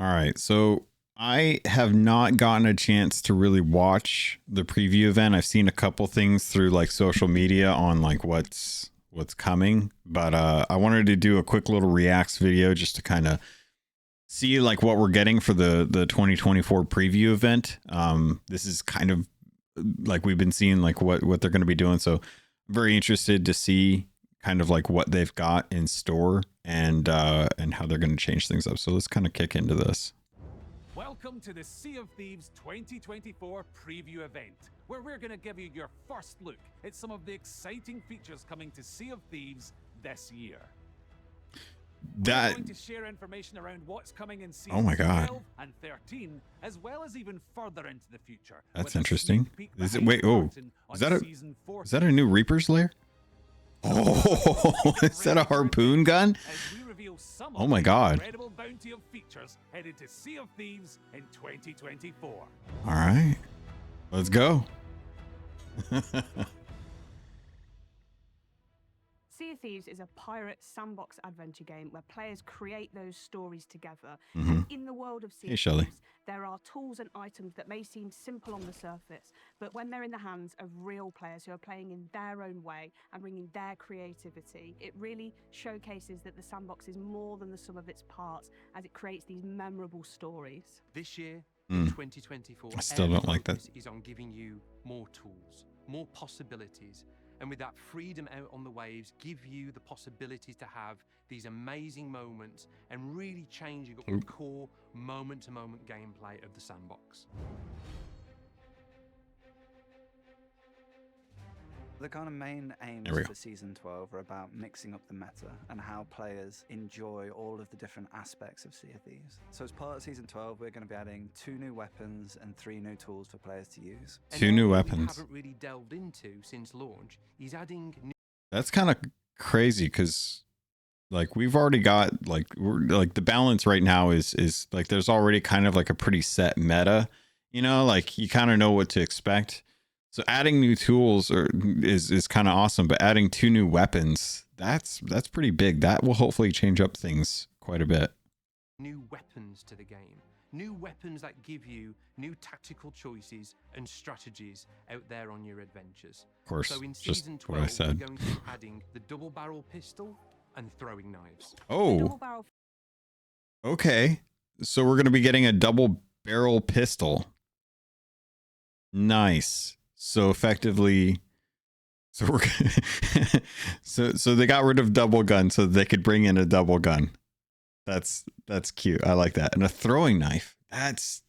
All right, so I have not gotten a chance to really watch the preview event. I've seen a couple things through like social media on like what's coming, but I wanted to do a quick little reacts video just to kind of see like what we're getting for the 2024 preview event. This is kind of like we've been seeing like what they're going to be doing, so I'm very interested to see kind of like what they've got in store and how they're going to change things up. So let's kind of kick into this. Welcome to the Sea of Thieves 2024 preview event, where we're going to give you your first look at some of the exciting features coming to Sea of Thieves this year. We're going to share information around what's coming in seasons 12 and 13, as well as even further into the future. That's interesting. Is it, wait, oh, is that a new Reaper's lair? Oh, is that a harpoon gun? Oh my god. Incredible bounty of features headed to Sea of Thieves in 2024. All right, let's go. Sea of Thieves is a pirate sandbox adventure game where players create those stories together. Mm-hmm. And in the world of Sea of Thieves, there are tools and items that may seem simple on the surface, but when they're in the hands of real players who are playing in their own way and bringing their creativity, it really showcases that the sandbox is more than the sum of its parts as it creates these memorable stories. This year, in 2024, I still don't like that. Is on giving you more tools, more possibilities. And with that freedom out on the waves, give you the possibilities to have these amazing moments and really changing up the core moment-to-moment gameplay of the sandbox. The kind of main aims for Season 12 are about mixing up the meta and how players enjoy all of the different aspects of Sea of Thieves. So as part of Season 12, we're going to be adding 2 new weapons and 3 new tools for players to use. 2 new weapons. We haven't really delved into since launch. He's adding new. That's kind of crazy because like we've already got like the balance right now is like there's already kind of like a pretty set meta, you know, like you kind of know what to expect. So adding new tools is kind of awesome, but adding 2 new weapons, that's pretty big. That will hopefully change up things quite a bit. New weapons to the game. New weapons that give you new tactical choices and strategies out there on your adventures. Of course, so in Season 12, we're going to be adding the double barrel pistol and throwing knives. Oh, okay. So we're going to be getting a double barrel pistol. Nice. So effectively, so we're so they got rid of double gun so they could bring in a double gun. That's cute. I like that. And a throwing knife. That's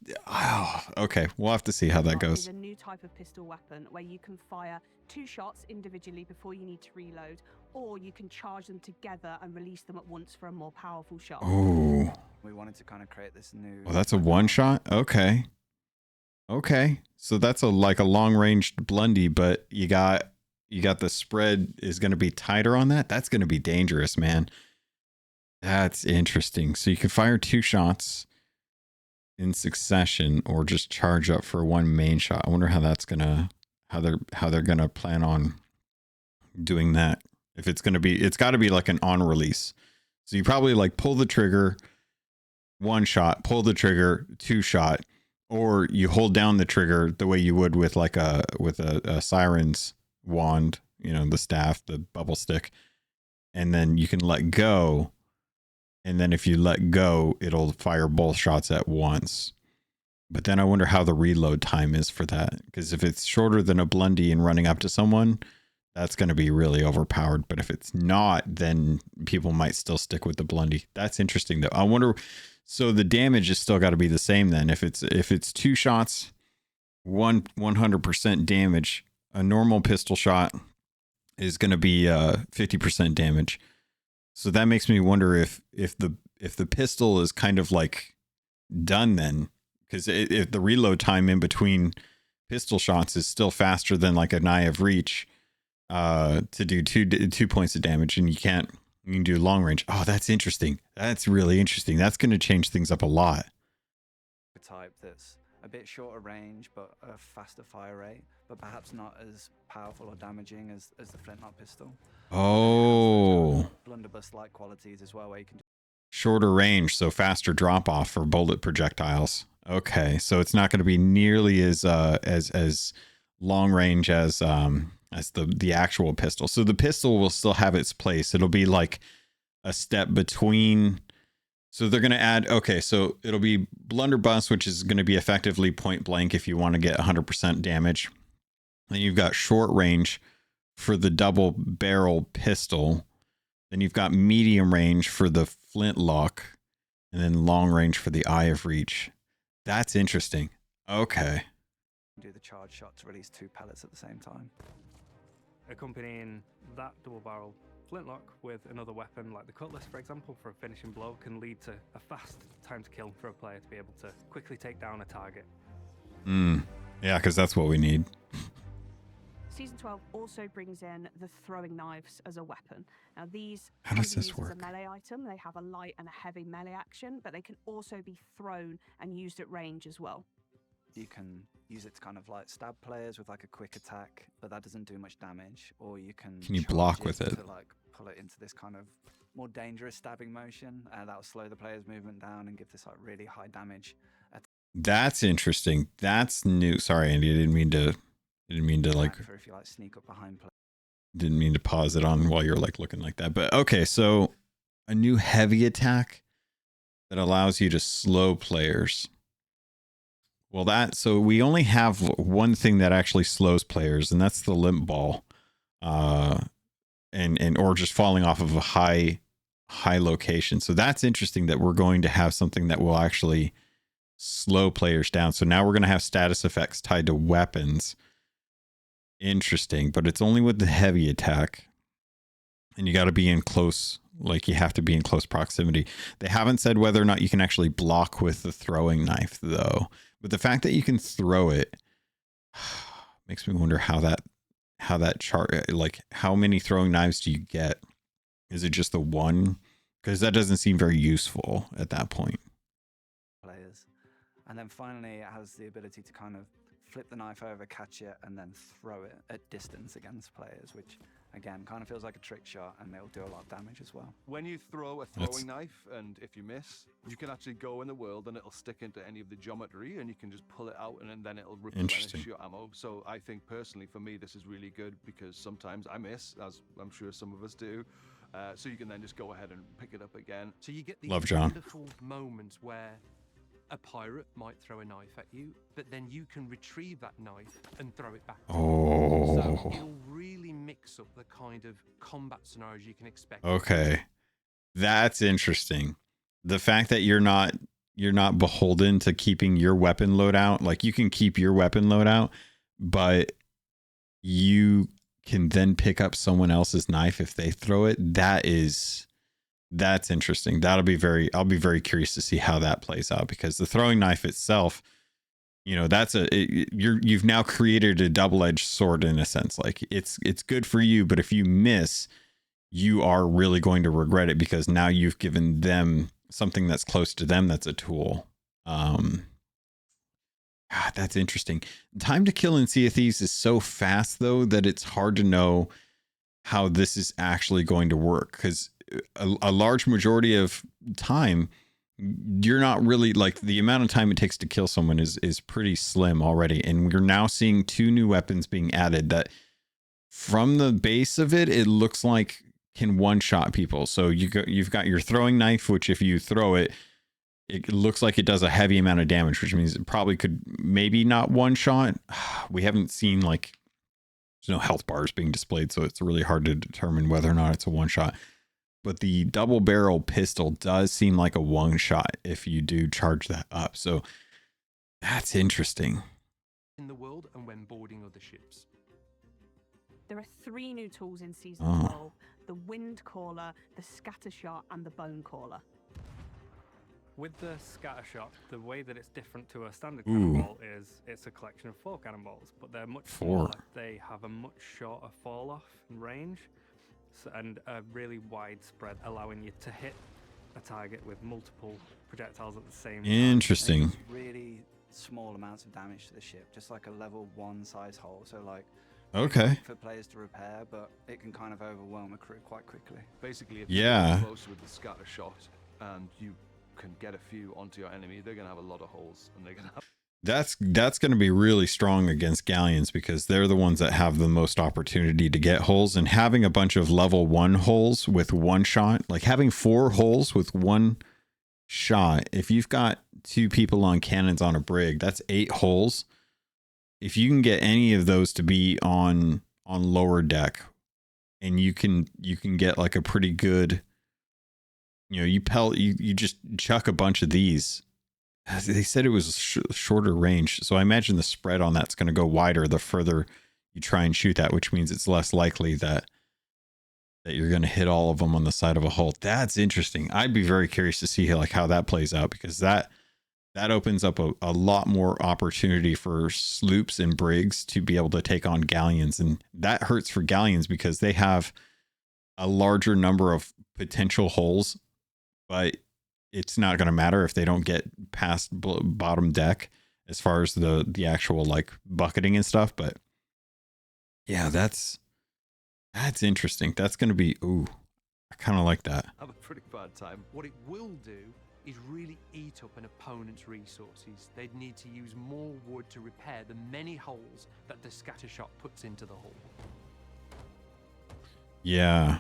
okay. We'll have to see how that goes. Is a new type of pistol weapon where you can fire 2 shots individually before you need to reload, or you can charge them together and release them at once for a more powerful shot. Oh. We wanted to kind of create this new. Oh, that's a one shot. Okay. Okay, so that's like a long range blundy, but you got the spread is going to be tighter on that. That's going to be dangerous, man. That's interesting. So you can fire 2 shots in succession, or just charge up for 1 main shot. I wonder how that's gonna how they're gonna plan on doing that. If it's gonna be, it's got to be like an on release. So you probably like pull the trigger, 1 shot, pull the trigger, 2 shot. Or you hold down the trigger the way you would with like a siren's wand, you know, the staff, the bubble stick, and then you can let go. And then if you let go, it'll fire both shots at once. But then I wonder how the reload time is for that, because if it's shorter than a blundy and running up to someone, that's going to be really overpowered. But if it's not, then people might still stick with the blundy. That's interesting though. I wonder. So the damage is still got to be the same then. If it's 2 shots, 100% damage, a normal pistol shot is going to be 50% damage. So that makes me wonder if the pistol is kind of like done then, because if the reload time in between pistol shots is still faster than like an Eye of Reach to do 2 points of damage, and you can do long range. Oh, that's interesting. That's really interesting. That's going to change things up a lot. Type that's a bit shorter range but a faster fire rate, but perhaps not as powerful or damaging as the flintlock pistol. Oh, Blunderbuss like qualities as well, where you can Shorter range, so faster drop off for bullet projectiles. Okay, so it's not going to be nearly as long range as the actual pistol. So the pistol will still have its place. It'll be like a step between. So they're going to add, okay, so it'll be blunderbuss, which is going to be effectively point blank if you want to get 100% damage. Then you've got short range for the double barrel pistol. Then you've got medium range for the flintlock, and then long range for the eye of reach. That's interesting. Okay. Do the charge shot to release 2 pellets at the same time. Accompanying that double barrel flintlock with another weapon like the cutlass, for example, for a finishing blow can lead to a fast time to kill for a player to be able to quickly take down a target. Yeah, because that's what we need. Season 12 also brings in the throwing knives as a weapon. Now these How does this as work? a melee item. They have a light and a heavy melee action, but they can also be thrown and used at range as well. You can use it to kind of like stab players with like a quick attack, but that doesn't do much damage. Or you can you charge block with it? to like pull it into this kind of more dangerous stabbing motion. That'll slow the player's movement down and give this like really high damage. That's interesting. That's new. Sorry, Andy. I didn't mean to like. For if you like sneak up behind players. Didn't mean to pause it on while you're like looking like that. But okay, so a new heavy attack that allows you to slow players. Well, so we only have one thing that actually slows players, and that's the limp ball, and or just falling off of a high location. So that's interesting that we're going to have something that will actually slow players down. So now we're going to have status effects tied to weapons. Interesting, but it's only with the heavy attack, and you got to be in close. Like you have to be in close proximity. They haven't said whether or not you can actually block with the throwing knife, though. But the fact that you can throw it makes me wonder how that chart, like how many throwing knives do you get? Is it just the one? Because that doesn't seem very useful at that point. Players, and then finally it has the ability to kind of flip the knife over, catch it, and then throw it at distance against players, which again kind of feels like a trick shot, and it'll do a lot of damage as well. When you throw a throwing knife, and if you miss, you can actually go in the world and it'll stick into any of the geometry, and you can just pull it out, and then it'll replenish your ammo. So I think personally for me this is really good, because sometimes I miss, as I'm sure some of us do. So you can then just go ahead and pick it up again. So you get these Love John. wonderful moments where a pirate might throw a knife at you, but then you can retrieve that knife and throw it back. Oh. So it'll really mix up the kind of combat scenarios you can expect. Okay. That's interesting. The fact that you're not beholden to keeping your weapon loadout. Like you can keep your weapon loadout, but you can then pick up someone else's knife if they throw it. That's interesting. I'll be very curious to see how that plays out, because the throwing knife itself, you know, you've now created a double-edged sword in a sense. Like it's good for you, but if you miss, you are really going to regret it, because now you've given them something that's close to them that's a tool. That's interesting. Time to kill in Sea of Thieves is so fast though that it's hard to know how this is actually going to work, because a large majority of time you're not really, like, the amount of time it takes to kill someone is pretty slim already, and we're now seeing 2 new weapons being added that from the base of it looks like can one-shot people. So you've got your throwing knife, which if you throw it looks like it does a heavy amount of damage, which means it probably could maybe not one-shot. We haven't seen, like, there's no health bars being displayed, so it's really hard to determine whether or not it's a one-shot. But the double barrel pistol does seem like a one shot if you do charge that up. So that's interesting. In the world and when boarding other ships. There are 3 new tools in Season 12. The Wind Caller, the Scatter Shot, and the Bone Caller. With the scatter shot, the way that it's different to a standard cannonball is it's a collection of 4 cannonballs, but they're much smaller. They have a much shorter fall off in range. And a really wide spread, allowing you to hit a target with multiple projectiles at the same time. Interesting. Really small amounts of damage to the ship, just like a level 1 size hole. So like, okay, for players to repair, but it can kind of overwhelm a crew quite quickly. Basically, if yeah, you're close with the scatter shot, and you can get a few onto your enemy, they're going to have a lot of holes, and they're going to have... That's going to be really strong against galleons because they're the ones that have the most opportunity to get holes, and having a bunch of level 1 holes with one shot, like having 4 holes with one shot. If you've got 2 people on cannons on a brig, that's 8 holes. If you can get any of those to be on lower deck, and you can get like a pretty good, you just chuck a bunch of these. They said it was shorter range, so I imagine the spread on that's going to go wider the further you try and shoot that, which means it's less likely that you're going to hit all of them on the side of a hull. That's interesting. I'd be very curious to see how that plays out, because that opens up a lot more opportunity for sloops and brigs to be able to take on galleons, and that hurts for galleons because they have a larger number of potential holes, but it's not going to matter if they don't get past bottom deck as far as the actual like bucketing and stuff. But yeah, that's interesting. That's going to be, I kind of like that. Have a pretty bad time. What it will do is really eat up an opponent's resources. They'd need to use more wood to repair the many holes that the scattershot puts into the hull. Yeah.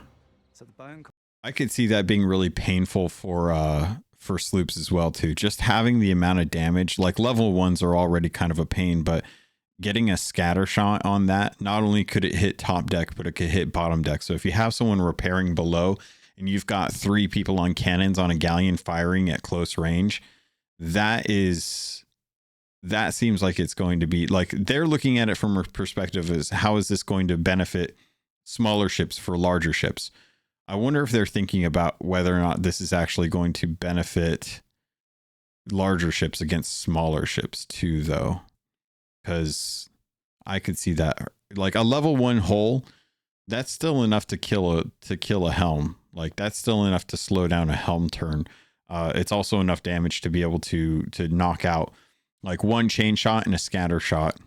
So the bone... I could see that being really painful for sloops as well too. Just having the amount of damage, like level 1s are already kind of a pain, but getting a scatter shot on that, not only could it hit top deck, but it could hit bottom deck. So if you have someone repairing below and you've got 3 people on cannons on a galleon firing at close range, that seems like it's going to be like, they're looking at it from a perspective as how is this going to benefit smaller ships for larger ships? I wonder if they're thinking about whether or not this is actually going to benefit larger ships against smaller ships too, though, because I could see that like a level 1 hull, that's still enough to kill a helm. Like that's still enough to slow down a helm turn. It's also enough damage to be able to knock out, like 1 chain shot and a scatter shot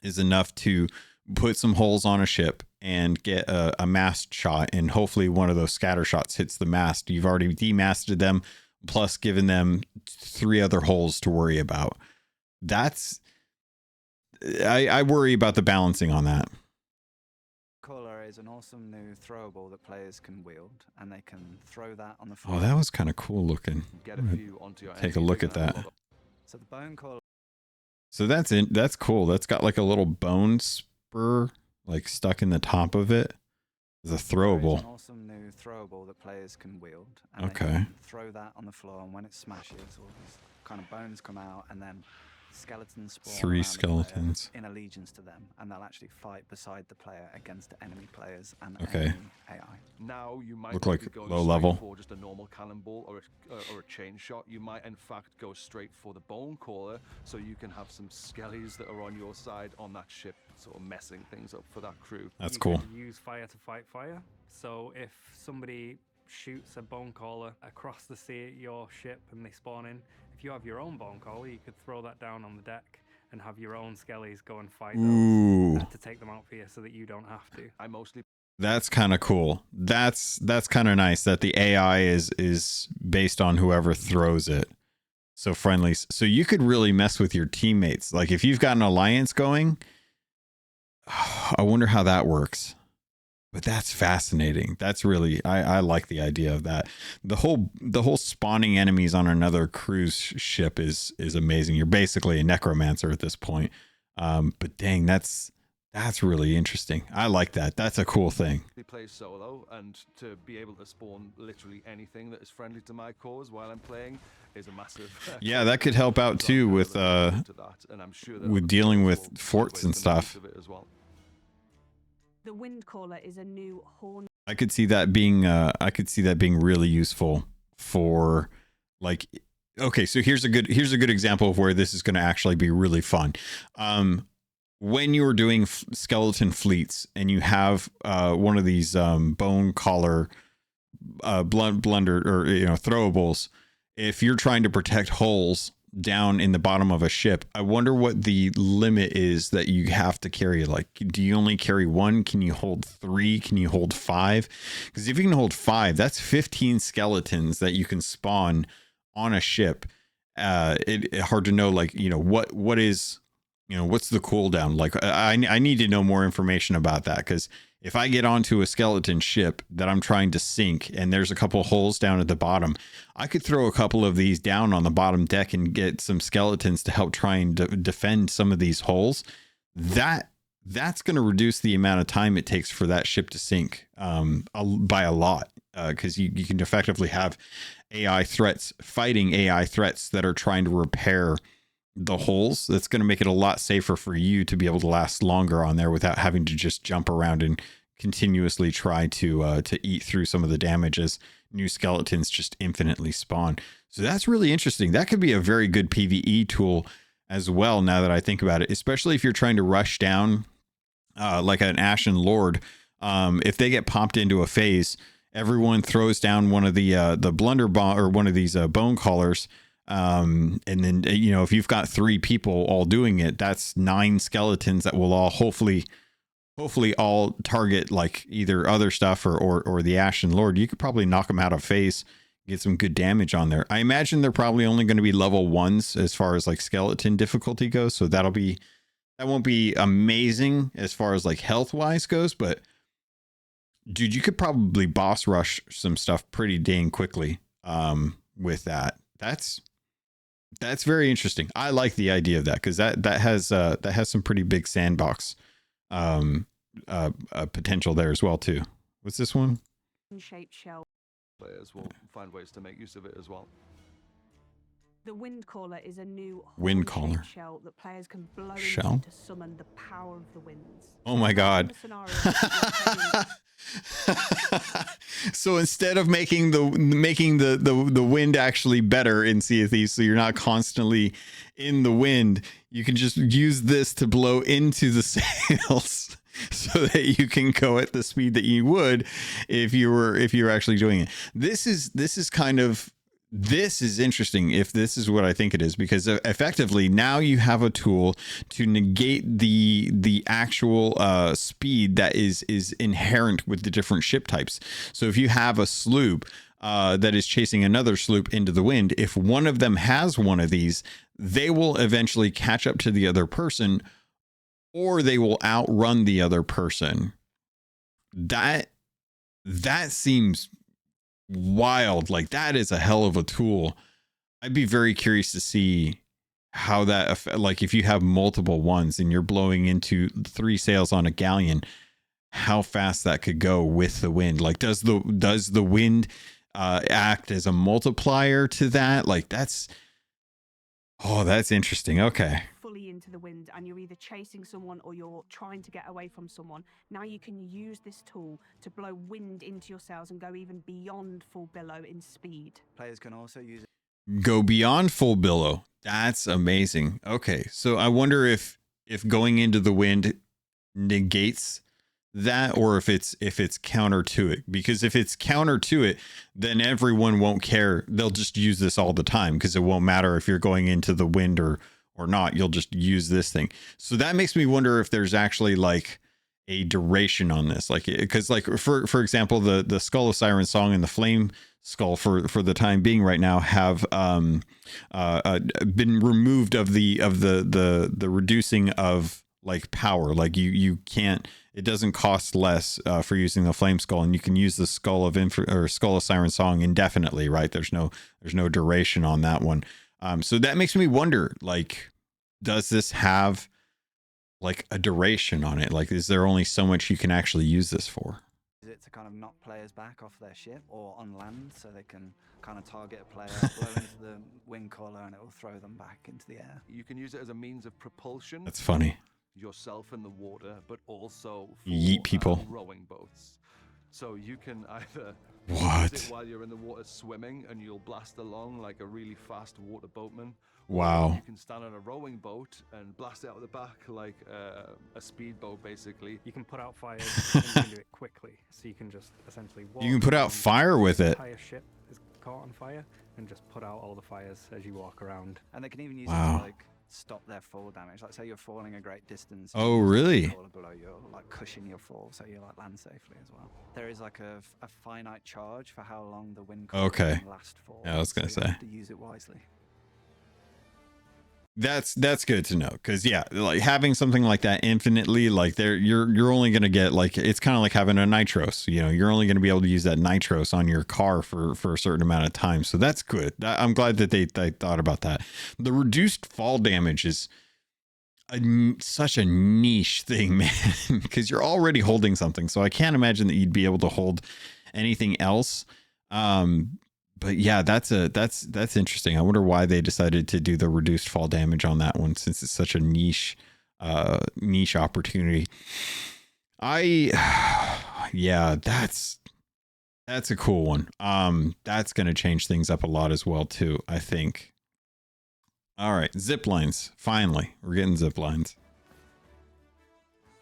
is enough to put some holes on a ship and get a mast shot, and hopefully one of those scatter shots hits the mast. You've already demasted them, plus given them 3 other holes to worry about. I worry about the balancing on that. Caller is an awesome new throwable that players can wield, and they can throw that on the floor. Oh, that was kind of cool looking. Get a few onto your take a look at that. So the bone caller. So that's cool. That's got like a little bone spur like stuck in the top of it. It's a throwable. It's an awesome new throwable that players can wield. And okay. They can throw that on the floor, and when it smashes, all these kind of bones come out, and then skeletons spawn 3 skeletons in allegiance to them, and they'll actually fight beside the player against enemy players and okay. enemy AI. Now you might look like be going low level for just a normal cannonball or a chain shot. You might in fact go straight for the bone caller, so you can have some skellies that are on your side on that ship, sort of messing things up for that crew. That's you cool. Could use fire to fight fire. So if somebody shoots a bone caller across the sea at your ship and they spawn in, if you have your own bone caller, you could throw that down on the deck and have your own skellies go and fight those to take them out for you, so that you don't have to. That's kind of cool. That's kind of nice that the AI is based on whoever throws it. So friendly. So you could really mess with your teammates. Like if you've got an alliance going, I wonder how that works. But that's fascinating. That's really, I like the idea of that. The whole spawning enemies on another cruise ship is amazing. You're basically a necromancer at this point. But dang, that's really interesting. I like that. That's a cool thing. They play solo, and to be able to spawn literally anything that is friendly to my cause while I'm playing is a massive. Yeah, that could help out too with dealing with forts and stuff. The wind caller is a new horn. I could see that being really useful for like, okay, so here's a good example of where this is going to actually be really fun. When you're doing skeleton fleets and you have one of these bone collar blunder or throwables, if you're trying to protect hulls, down in the bottom of a ship, I wonder what the limit is that you have to carry. Like, do you only carry 1? Can you hold 3? Can you hold 5? Because if you can hold 5, that's 15 skeletons that you can spawn on a ship. It hard to know, like, you know, what is, you know, what's the cooldown? Like, I need to know more information about that, because if I get onto a skeleton ship that I'm trying to sink and there's a couple holes down at the bottom, I could throw a couple of these down on the bottom deck and get some skeletons to help try and defend some of these holes. That's going to reduce the amount of time it takes for that ship to sink by a lot, because you can effectively have AI threats fighting AI threats that are trying to repair the holes. That's going to make it a lot safer for you to be able to last longer on there without having to just jump around and continuously try to eat through some of the damage as new skeletons just infinitely spawn. So that's really interesting. That could be a very good PvE tool as well, now that I think about it, especially if you're trying to rush down like an Ashen Lord. If they get popped into a phase, everyone throws down one of the blunder bomb or one of these bone callers. And then, you know, if you've got 3 people all doing it, that's 9 skeletons that will all hopefully all target like either other stuff or the Ashen Lord. You could probably knock them out of phase, get some good damage on there. I imagine they're probably only going to be level 1s as far as like skeleton difficulty goes. So that won't be amazing as far as like health wise goes, but dude, you could probably boss rush some stuff pretty dang quickly with that. That's very interesting. I like the idea of that, because that has some pretty big sandbox potential there as well too. What's this one? Shaped shell. Players will find ways to make use of it as well. The wind caller is a new wind caller shell that players can blow shell into to summon the power of the winds. Oh my god. So instead of making the wind actually better in Sea of Thieves, so you're not constantly in the wind, you can just use this to blow into the sails so that you can go at the speed that you would if you were actually doing it. This is interesting if this is what I think it is, because effectively now you have a tool to negate the actual speed that is inherent with the different ship types. So if you have a sloop that is chasing another sloop into the wind, if one of them has one of these, they will eventually catch up to the other person, or they will outrun the other person. That seems wild. Like, that is a hell of a tool. I'd be very curious to see how that, like, if you have multiple ones and you're blowing into 3 sails on a galleon, how fast that could go with the wind. Like, does the wind act as a multiplier to that? Like, that's interesting. Okay. Fully into the wind, and you're either chasing someone or you're trying to get away from someone. Now you can use this tool to blow wind into your sails and go even beyond full billow in speed. Players can also use it. Go beyond full billow. That's amazing. Okay, so I wonder if going into the wind negates that, or if it's counter to it. Because if it's counter to it, then everyone won't care. They'll just use this all the time, because it won't matter if you're going into the wind or not. You'll just use this thing. So that makes me wonder if there's actually like a duration on this, like, because like for example, the Skull of Siren Song and the Flame Skull for the time being right now have been removed of the reducing of like power. Like you can't, it doesn't cost less for using the Flame Skull, and you can use the Skull of Siren Song indefinitely, right? There's no duration on that one. So that makes me wonder, like, does this have like a duration on it? Like, is there only so much you can actually use this for? Is it to kind of knock players back off their ship or on land, so they can kind of target a player, blow into the wind collar, and it will throw them back into the air? You can use it as a means of propulsion. That's funny. Yourself in the water, but also for, yeet people. Rowing boats. So you can either what use it while you're in the water swimming, and you'll blast along like a really fast water boatman. Wow. Or you can stand on a rowing boat and blast it out the back like a speedboat, basically. You can put out fires and you can do it quickly, so you can just essentially walk. You can put out fire with it. The entire ship is caught on fire and just put out all the fires as you walk around. And they can even use it to like stop their fall damage. Like say you're falling a great distance. Oh, really? Below you, like cushion your fall so you like land safely as well. There is like a finite charge for how long the wind can last for. Yeah, I was gonna say. You have to use it wisely. That's good to know, because yeah, like having something like that infinitely, like you're only gonna get like, it's kind of like having a nitros. You know, you're only gonna be able to use that nitros on your car for a certain amount of time. So that's good. I'm glad that they thought about that. The reduced fall damage is such a niche thing, man, because you're already holding something. So I can't imagine that you'd be able to hold anything else. But yeah, that's interesting. I wonder why they decided to do the reduced fall damage on that one, since it's such a niche opportunity. Yeah, that's a cool one. That's going to change things up a lot as well too, I think. All right, zip lines. Finally, we're getting zip lines.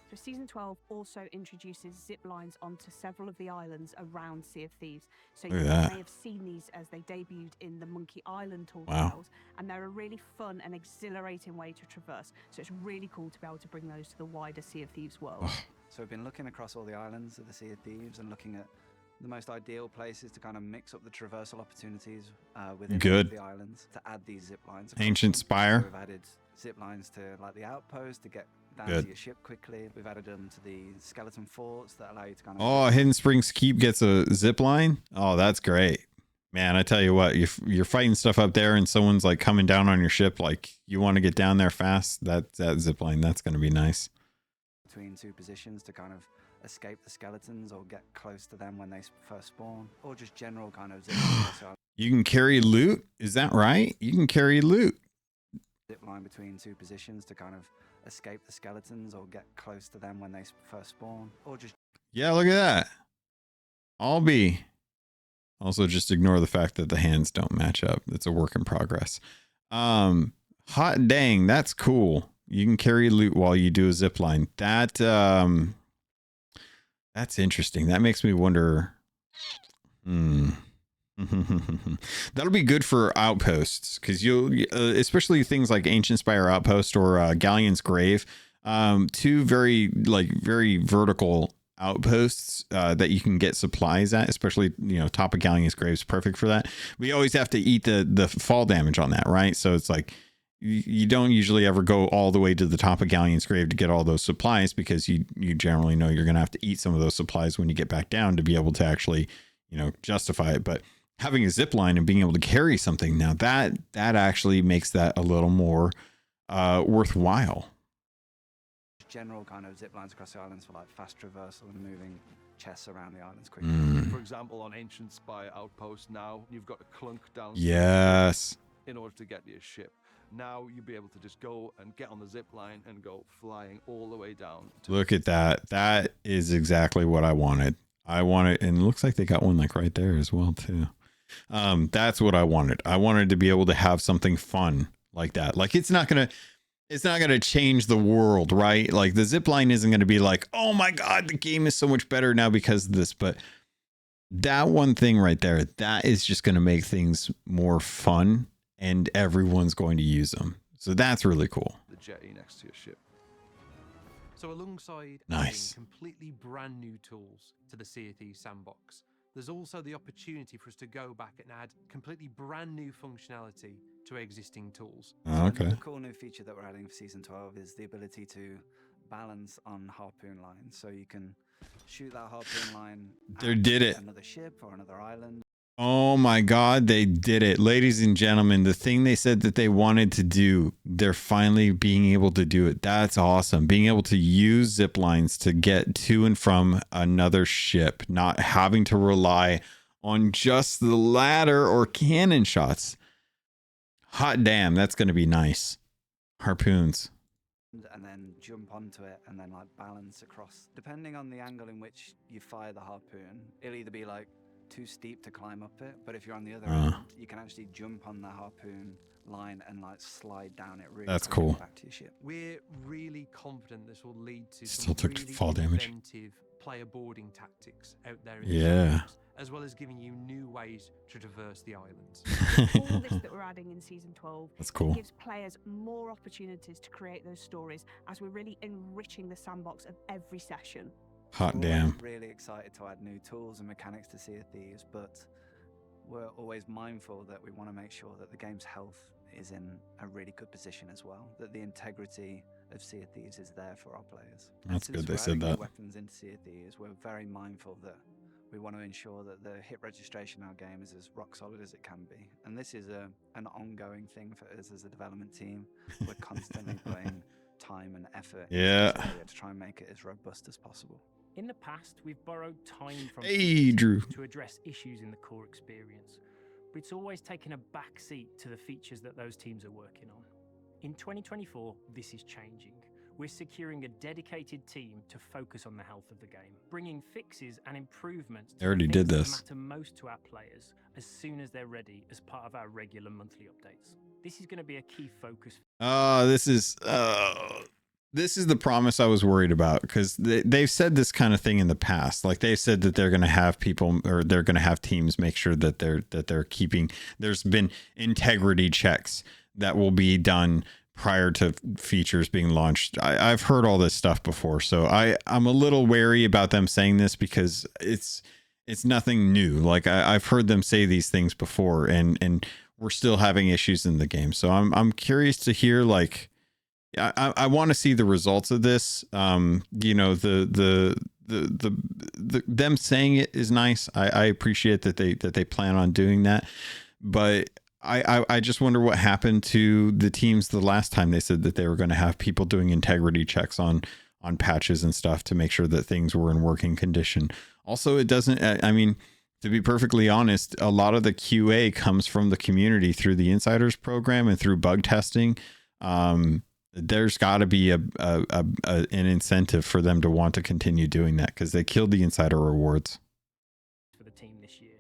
So Season 12 also introduces zip lines onto several of the islands around Sea of Thieves. So you may have seen these as they debuted in the Monkey Island tool trials, and they're a really fun and exhilarating way to traverse. So it's really cool to be able to bring those to the wider Sea of Thieves world. So we've been looking across all the islands of the Sea of Thieves and looking at the most ideal places to kind of mix up the traversal opportunities within the islands to add these zip lines. Ancient Spire. So we've added zip lines to like the outpost to get down to your ship quickly. We've added them to the skeleton forts that allow you to kind of... Oh, Hidden Springs Keep gets a zip line. Oh, that's great, man. I tell you what, you're fighting stuff up there and someone's like coming down on your ship, like you want to get down there fast, that zip line, that's going to be nice. Between two positions to kind of escape the skeletons or get close to them when they first spawn, or just general kind of zip line. You can carry loot, is that right? You can carry loot. Zip line between two positions to kind of escape the skeletons or get close to them when they first spawn, or just... Yeah, look at that. I'll be. Also, just ignore the fact that the hands don't match up. It's a work in progress. Hot dang, that's cool. You can carry loot while you do a zip line. That's interesting. That makes me wonder. That'll be good for outposts, because you'll especially things like Ancient Spire Outpost or Galleon's Grave, two very vertical outposts that you can get supplies at, especially top of Galleon's Grave is perfect for that. We always have to eat the fall damage on that, right? So it's like you don't usually ever go all the way to the top of Galleon's Grave to get all those supplies, because you generally know you're going to have to eat some of those supplies when you get back down to be able to actually justify it. But having a zip line and being able to carry something, now that actually makes that a little more worthwhile. General kind of zip lines across the islands for like fast traversal and moving chests around the islands quickly. For example, on Ancient Spire Outpost now, you've got to clunk down in order to get to your ship. Now you'll be able to just go and get on the zip line and go flying all the way down. Look at that. That is exactly what I wanted. And it looks like they got one like right there as well too. That's what I wanted. I wanted to be able to have something fun like that. Like it's not gonna change the world, right? Like the zip line isn't gonna be like, oh my god, the game is so much better now because of this. But that one thing right there, that is just gonna make things more fun, and everyone's going to use them. So that's really cool. The jetty next to your ship. So alongside adding completely brand new tools to the Sea of Thieves sandbox, there's also the opportunity for us to go back and add completely brand new functionality to existing tools. Okay. Another cool new feature that we're adding for Season 12 is the ability to balance on harpoon lines. So you can shoot that harpoon line at another ship or another island. Oh my God, they did it. Ladies and gentlemen, the thing they said that they wanted to do, they're finally being able to do it. That's awesome. Being able to use zip lines to get to and from another ship, not having to rely on just the ladder or cannon shots. Hot damn, that's going to be nice. Harpoons. And then jump onto it and then like balance across. Depending on the angle in which you fire the harpoon, it'll either be like too steep to climb up it, but if you're on the other end, you can actually jump on the harpoon line and like slide down it really That's cool. back to your ship. We're really confident this will lead to Still some took really fall damage. inventive player boarding tactics out there in Yeah. the sandbox, as well as giving you new ways to traverse the islands. All this that we're adding in season 12 That's cool. gives players more opportunities to create those stories as we're really enriching the sandbox of every session. Hot We're damn. really excited to add new tools and mechanics to Sea of Thieves, but we're always mindful that we want to make sure that the game's health is in a really good position as well, that the integrity of Sea of Thieves is there for our players. That's Since good they we're said adding new that. weapons into Sea of Thieves, we're very mindful that we want to ensure that the hit registration in our game is as rock solid as it can be. And this is an ongoing thing for us as a development team. We're constantly putting time and effort into this area to try and make it as robust as possible. In the past, we've borrowed time from Drew. to address issues in the core experience, but it's always taken a back seat to the features that those teams are working on. In 2024, this is changing. We're securing a dedicated team to focus on the health of the game, bringing fixes and improvements to They already the did things this. that matter most to our players as soon as they're ready as part of our regular monthly updates. This is going to be a key focus. This is the promise I was worried about, because they've said this kind of thing in the past. Like they've said that they're going to have people, or they're going to have teams make sure that they're keeping. There's been integrity checks that will be done prior to features being launched. I've heard all this stuff before, so I'm a little wary about them saying this, because it's nothing new. Like I've heard them say these things before, and we're still having issues in the game. So I'm curious to hear, like, I want to see the results of this. You know, the them saying it is nice. I appreciate that they plan on doing that, but I just wonder what happened to the teams the last time they said that they were going to have people doing integrity checks on patches and stuff to make sure that things were in working condition. Also, it doesn't, I mean, to be perfectly honest, a lot of the QA comes from the community through the Insiders program and through bug testing. There's got to be an incentive for them to want to continue doing that, because they killed the Insider rewards. For the team this year,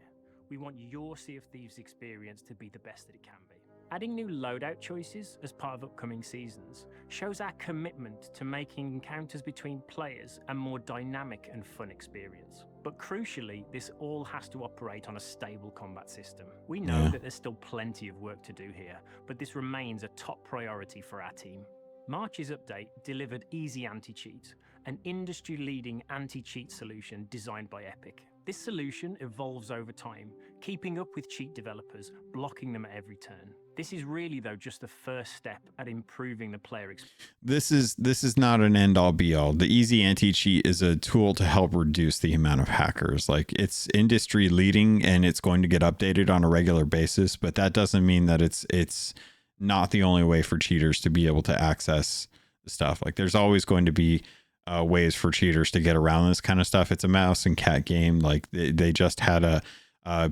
we want your Sea of Thieves experience to be the best that it can be. Adding new loadout choices as part of upcoming seasons shows our commitment to making encounters between players a more dynamic and fun experience. But crucially, this all has to operate on a stable combat system. We know that there's still plenty of work to do here, but this remains a top priority for our team. March's update delivered Easy Anti-Cheat, an industry-leading anti-cheat solution designed by Epic. This solution evolves over time, keeping up with cheat developers, blocking them at every turn. This is really, though, just the first step at improving the player experience. This is not an end-all be-all. The Easy Anti-Cheat is a tool to help reduce the amount of hackers. Like, it's industry-leading, and it's going to get updated on a regular basis, but that doesn't mean that it's not the only way for cheaters to be able to access stuff. Like, there's always going to be ways for cheaters to get around this kind of stuff. It's a mouse and cat game. Like, they just had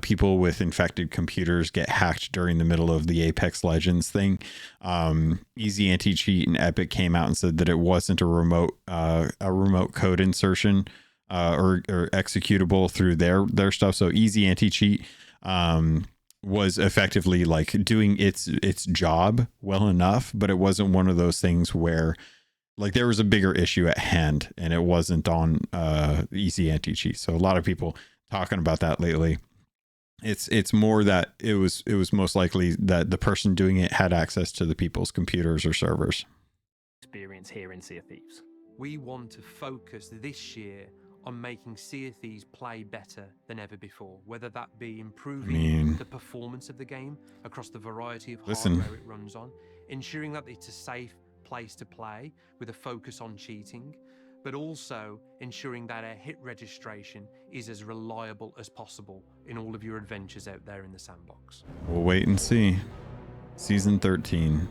people with infected computers get hacked during the middle of the Apex Legends thing. Easy Anti-Cheat and Epic came out and said that it wasn't a remote code insertion or executable through their stuff. So Easy Anti-Cheat was effectively like doing its job well enough, but it wasn't one of those things where, like, there was a bigger issue at hand and it wasn't on Easy Anti-Cheat. So a lot of people talking about that lately. It's more that it was most likely that the person doing it had access to the people's computers or servers. Experience here in Sea of Thieves. We want to focus this year on making Sea of Thieves play better than ever before, whether that be improving the performance of the game across the variety of hardware it runs on, ensuring that it's a safe place to play with a focus on cheating, but also ensuring that our hit registration is as reliable as possible in all of your adventures out there in the sandbox. We'll wait and see. Season 13.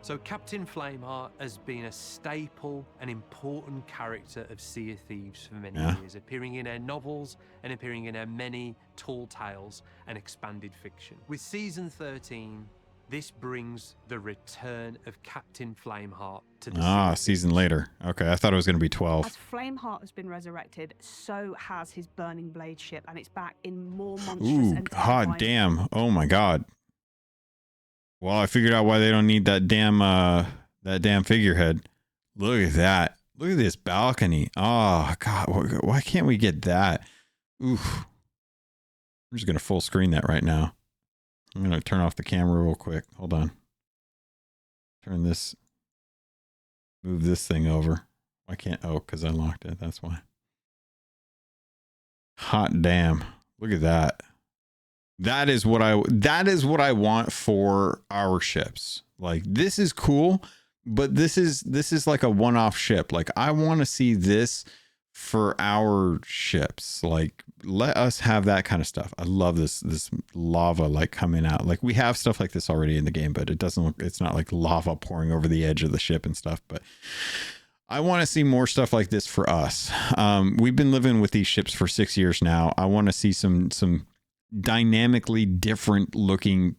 So Captain Flameheart has been a staple and important character of Sea of Thieves for many years, appearing in our novels and appearing in our many tall tales and expanded fiction. With Season 13, This brings the return of Captain Flameheart to the season later. Okay, I thought it was going to be 12. As Flameheart has been resurrected, so has his Burning Blade ship, and it's back in more monstrous and terrifying. Hot damn. Oh my god. Well, I figured out why they don't need that damn figurehead. Look at that. Look at this balcony. Oh god, why can't we get that? Oof. I'm just going to full screen that right now. I'm going to turn off the camera real quick. Hold on. Move this thing over. Why can't, because I locked it. That's why. Hot damn. Look at that. That is what I want for our ships. Like, this is cool, but this is like a one-off ship. Like, I want to see this for our ships. Like, let us have that kind of stuff. I love this lava like coming out. Like, we have stuff like this already in the game, but it's not like lava pouring over the edge of the ship and stuff. But I want to see more stuff like this for us. We've been living with these ships for 6 years now. I want to see some dynamically different looking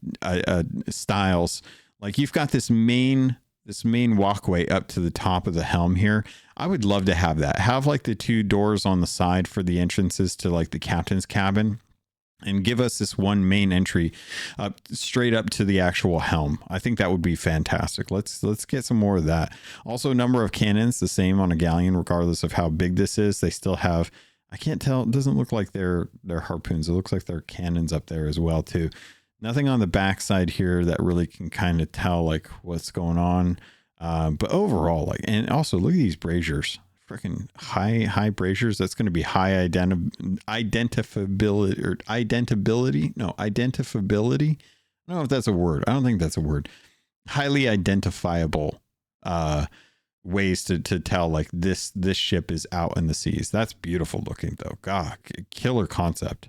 styles. Like, you've got this main walkway up to the top of the helm here. I would love to have that. Have like the 2 doors on the side for the entrances to like the captain's cabin, and give us this one main entry up straight up to the actual helm. I think that would be fantastic. Let's get some more of that. Also, number of cannons the same on a galleon, regardless of how big this is. They still have, I can't tell, it doesn't look like they're harpoons. It looks like they're cannons up there as well too. Nothing on the backside here that really can kind of tell like what's going on. But overall, like, and also look at these braziers, freaking high braziers. That's going to be high identifiability. I don't know if that's a word. I don't think that's a word. Highly identifiable ways to tell like this ship is out in the seas. That's beautiful looking though. God, killer concept.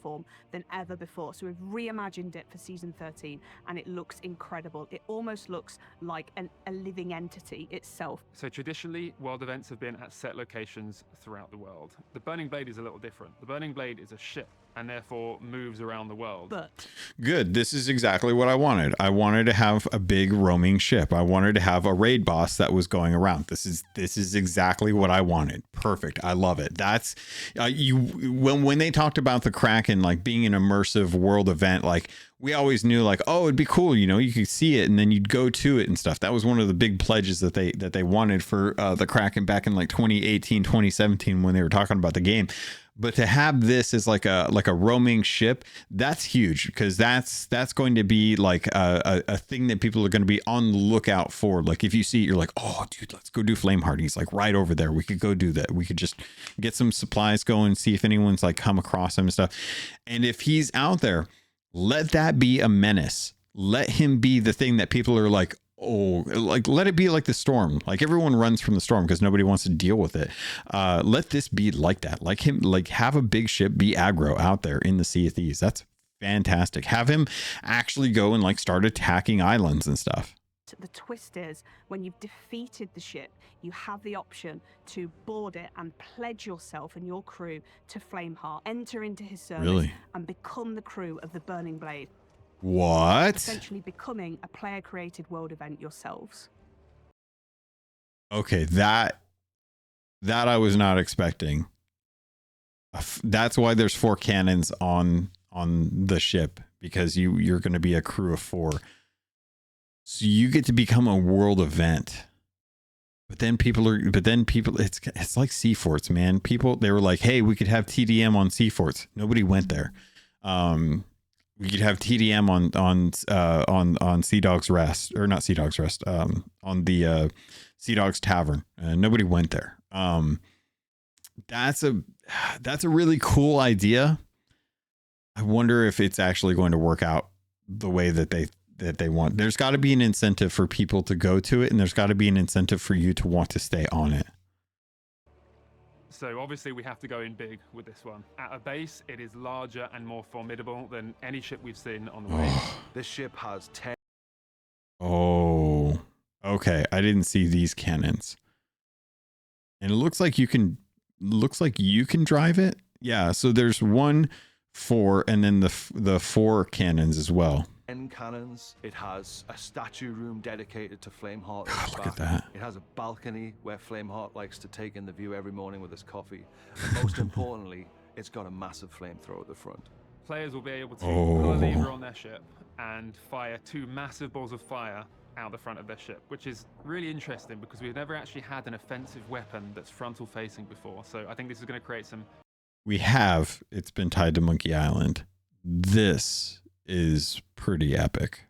Form than ever before. So we've reimagined it for season 13, and it looks incredible. It almost looks like a living entity itself. So traditionally, world events have been at set locations throughout the world. The Burning Blade is a little different. The Burning Blade is a ship, and therefore moves around the world. But good. This is exactly what I wanted. I wanted to have a big roaming ship. I wanted to have a raid boss that was going around. This is exactly what I wanted. Perfect. I love it. That's when they talked about the Kraken like being an immersive world event, like we always knew like, oh, it'd be cool, you could see it and then you'd go to it and stuff. That was one of the big pledges that they wanted for the Kraken back in like 2018, 2017 when they were talking about the game. But to have this as like a roaming ship, that's huge, because that's going to be like a thing that people are going to be on the lookout for. Like if you see it, you're like, oh, dude, let's go do Flameheart. He's like right over there. We could go do that. We could just get some supplies going, see if anyone's like come across him and stuff. And if he's out there, let that be a menace. Let him be the thing that people are like, oh, like let it be like the storm. Like everyone runs from the storm because nobody wants to deal with it. Let this be like that. Like him, like have a big ship be aggro out there in the Sea of Thieves. That's fantastic. Have him actually go and like start attacking islands and stuff. The twist is when you've defeated the ship, you have the option to board it and pledge yourself and your crew to Flameheart, enter into his service, and become the crew of the Burning Blade. What? Essentially becoming a player-created world event yourselves. Okay, that I was not expecting. That's why there's 4 cannons on the ship, because you're going to be a crew of 4. So you get to become a world event. But then people it's like Sea Forts, man. They were like, hey, we could have TDM on Sea Forts. Nobody went there. We could have TDM on Sea Dog's Rest, or not Sea Dog's Rest, on the Sea Dog's Tavern. Nobody went there. That's a really cool idea. I wonder if it's actually going to work out the way that they want. There's got to be an incentive for people to go to it, and there's got to be an incentive for you to want to stay on it. So obviously we have to go in big with this one. At a base, it is larger and more formidable than any ship we've seen on the way. This ship has 10. Oh, okay. I didn't see these cannons. And it looks like you can drive it. Yeah. So there's 1, 4, and then the 4 cannons as well. 10 cannons. It has a statue room dedicated to Flameheart. God, look at that. It has a balcony where Flameheart likes to take in the view every morning with his coffee. And most importantly, it's got a massive flamethrower at the front. Players will be able to pull a lever on their ship and fire 2 massive balls of fire out the front of their ship, which is really interesting because we've never actually had an offensive weapon that's frontal facing before. So I think this is going to create some... It's been tied to Monkey Island. This is pretty epic.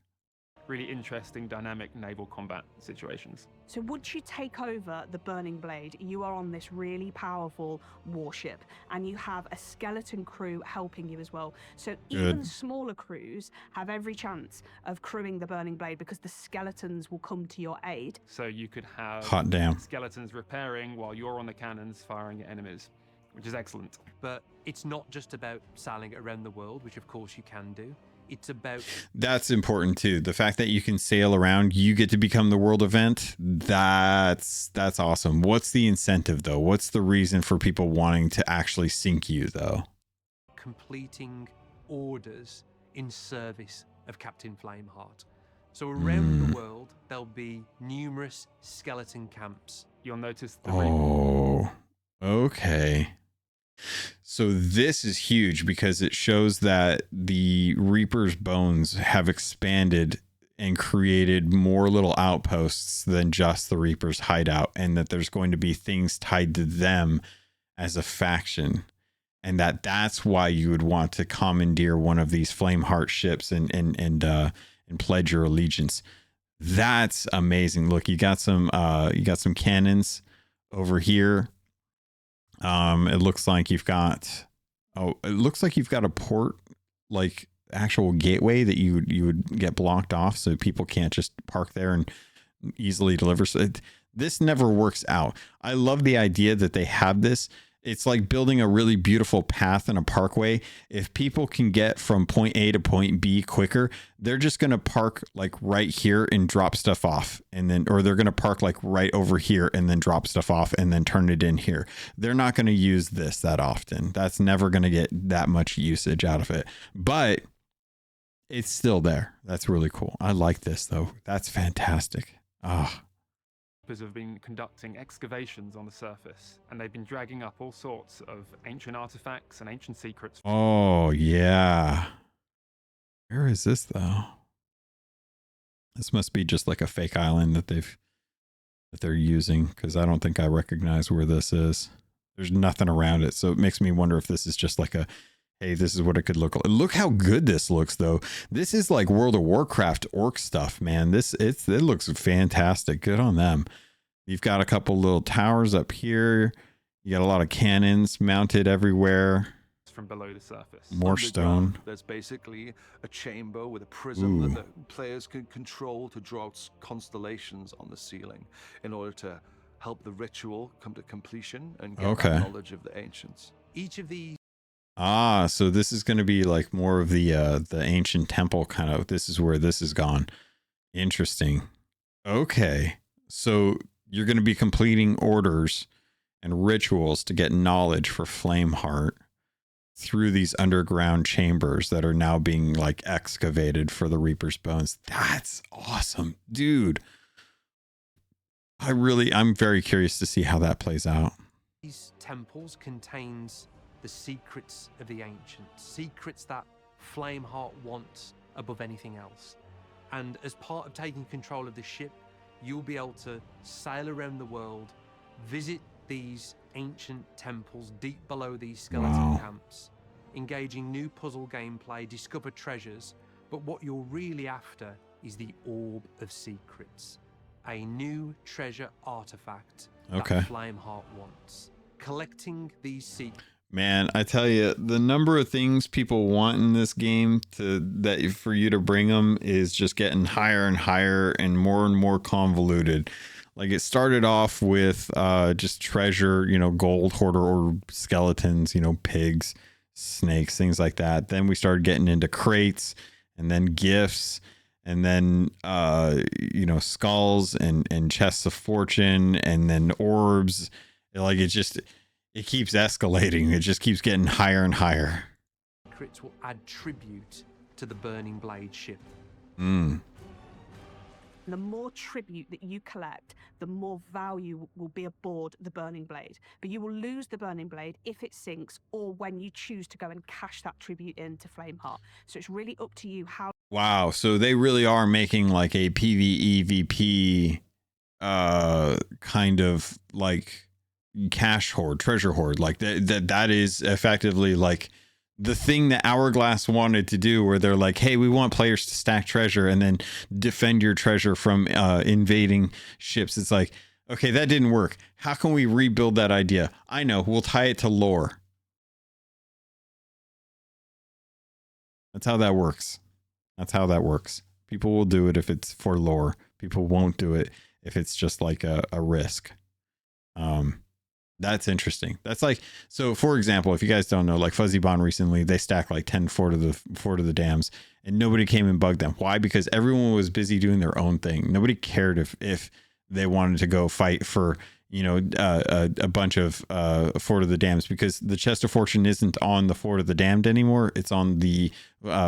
Really interesting dynamic naval combat situations. So once you take over the Burning Blade, you are on this really powerful warship, and you have a skeleton crew helping you as well. So even smaller crews have every chance of crewing the Burning Blade because the skeletons will come to your aid. So you could have skeletons repairing while you're on the cannons firing at enemies, which is excellent. But it's not just about sailing around the world, which of course you can do. It's about... That's important too. The fact that you can sail around, you get to become the world event. That's awesome. What's the incentive though? What's the reason for people wanting to actually sink you though? Completing orders in service of Captain Flameheart. So around the world, there'll be numerous skeleton camps. You'll notice the... Okay. So this is huge because it shows that the Reaper's bones have expanded and created more little outposts than just the Reaper's hideout, and that there's going to be things tied to them as a faction, and that's why you would want to commandeer one of these Flameheart ships and pledge your allegiance. That's amazing. Look, you got some cannons over here. It looks like you've got a port, like actual gateway that you would get blocked off so people can't just park there and easily deliver. So this never works out. I love the idea that they have this. It's like building a really beautiful path in a parkway. If people can get from point A to point B quicker, they're just going to park like right here and drop stuff off. Or they're going to park like right over here and then drop stuff off and then turn it in here. They're not going to use this that often. That's never going to get that much usage out of it, but it's still there. That's really cool. I like this though. That's fantastic. Have been conducting excavations on the surface, and they've been dragging up all sorts of ancient artifacts and ancient secrets. Oh yeah. Where is this though? This must be just like a fake island that they're using, because I don't think I recognize where this is. There's nothing around it, so it makes me wonder if this is just like hey, this is what it could look like. Look how good this looks though. This is like World of Warcraft orc stuff, man. It looks fantastic. Good on them. You've got a couple little towers up here. You got a lot of cannons mounted everywhere. From below the surface. More stone. There's basically a chamber with a prism that the players can control to draw out constellations on the ceiling in order to help the ritual come to completion and get that knowledge of the ancients. Each of these... so this is going to be like more of the ancient temple kind of. This is where this has gone. Interesting. Okay. So you're going to be completing orders and rituals to get knowledge for Flameheart through these underground chambers that are now being like excavated for the Reaper's bones. That's awesome, dude. I'm very curious to see how that plays out. These temples contains the secrets of the ancients, secrets that Flameheart wants above anything else. And as part of taking control of the ship, you'll be able to sail around the world, visit these ancient temples deep below these skeleton camps, engaging new puzzle gameplay, discover treasures, but what you're really after is the Orb of Secrets, a new treasure artifact that Flameheart wants. Collecting these secrets. Man, I tell you, the number of things people want in this game for you to bring them is just getting higher and higher and more convoluted. Like it started off with just treasure, gold hoarder or skeletons, pigs, snakes, things like that. Then we started getting into crates and then gifts and then skulls and chests of fortune and then orbs. Like it keeps escalating. It just keeps getting higher and higher. Secrets will add tribute to the Burning Blade ship. The more tribute that you collect, the more value will be aboard the Burning Blade. But you will lose the Burning Blade if it sinks or when you choose to go and cash that tribute into Flameheart. So it's really up to you how. Wow. So they really are making like a PvEVP kind of like cash hoard, treasure hoard. Like that is effectively like the thing that Hourglass wanted to do, where they're like, hey, we want players to stack treasure and then defend your treasure from invading ships. It's like, okay, that didn't work. How can we rebuild that idea? I know, we'll tie it to lore. That's how that works. That's how that works. People will do it if it's for lore. People won't do it if it's just like a risk. That's interesting. That's like, so for example, if you guys don't know, like Fuzzy Bond recently, they stacked like 10 Fort of the Dams and nobody came and bugged them. Why? Because everyone was busy doing their own thing. Nobody cared if they wanted to go fight for, you know, a bunch of Fort of the Dams, because the Chest of Fortune isn't on the Fort of the Damned anymore. It's on the